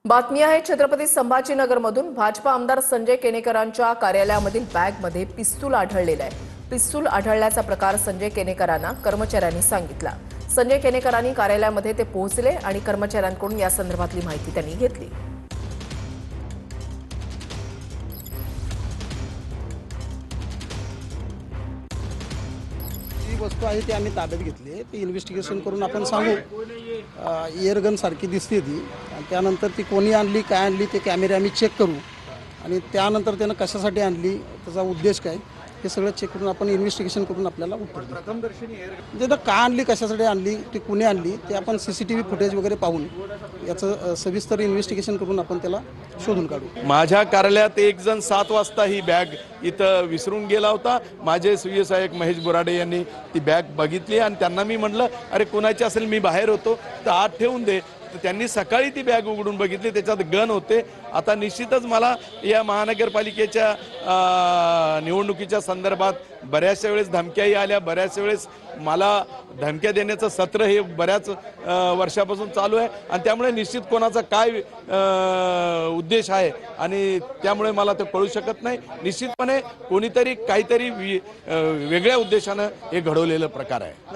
बातमी आहे छत्रपती संभाजीनगरमधून भाजपा आमदार संजय केनेकरांच्या कार्यालयामधील बॅगमध्ये पिस्तूल आढळलेला आहे। पिस्तूल आढळल्याचा प्रकार संजय केनेकरांना कर्मचाऱ्यांनी सांगितला। संजय केनेकरांनी कार्यालयामध्ये ते पोहोचले आणि कर्मचाऱ्यांकडून या संदर्भातली माहिती त्यांनी घेतली। जी वस्तू आहे ती आम्ही ताब्यात घेतली। ती इन्व्हेस्टिगेशन करून आपण सांगू। एअरगन सारखी दिसते ती आणि त्यानंतर ती कोणी आणली काय आणली ते कॅमेरे आम्ही चेक करू आणि त्यानंतर त्यानं कशासाठी आणली त्याचा उद्देश काय हे सगळं चेक करून आपण इन्व्हेस्टिगेशन करून आपल्याला उत्तर देऊ। म्हणजे का आणली कशासाठी आणली ती कुणी आणली ते आपण CCTV फुटेज वगैरे पाहून याचं सविस्तर इन्व्हेस्टिगेशन करून आपण त्याला शोधून काढू। माझ्या कार्यालयात एक जण 7 वाजता ही बॅग इथं विसरून गेला होता। माझे सुय सहाय्यक महेश बोराडे यांनी ती बॅग बघितली आणि त्यांना मी म्हटलं अरे कोणाची असेल, मी बाहेर होतो तर आत ठेवून दे। तर त्यांनी सकाळी ती बॅग उघडून बघितली, त्याच्यात गन होते। आता निश्चितच मला या महानगरपालिकेच्या निवडणुकीच्या संदर्भात बऱ्याचशा वेळेस धमक्याही आल्या, बऱ्याच वेळेस मला धमक्या देण्याचं सत्र हे बऱ्याच वर्षापासून चालू आहे आणि त्यामुळे निश्चित कोणाचा काय उद्देश आहे आणि त्यामुळे मला ते कळू शकत नाही। निश्चितपणे कोणीतरी काहीतरी वेगळ्या उद्देशानं हे घडवलेलं प्रकार आहे।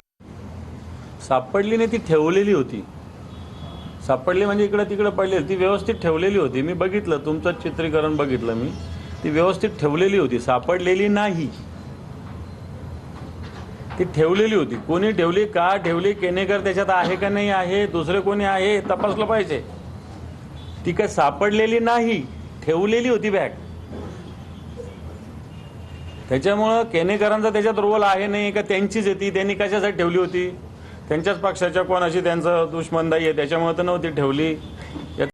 सापडली नाही, ती ठेवलेली होती। सापडली म्हणजे इकडे तिकडे पडलेली, ती व्यवस्थित ठेवलेली होती। मी बघितलं, तुमचं चित्रीकरण बघितलं मी, ती व्यवस्थित ठेवलेली होती, सापडलेली नाही। ती ठेवलेली होती। कोणी ठेवली, का ठेवली, केनेकर त्याच्यात आहे का नाही आहे, दुसरे कोणी आहे तपासलं पाहिजे। ती काय सापडलेली नाही, ठेवलेली होती बॅग। त्याच्यामुळं केनेकरांचा त्याच्यात रोल आहे नाही का त्यांचीच येते, त्यांनी कशासाठी ठेवली होती, त्यांच्याच पक्षाच्या कोणाशी त्यांचं दुश्मनदाई आहे त्याच्यामुळे तर नव्हती ठेवली।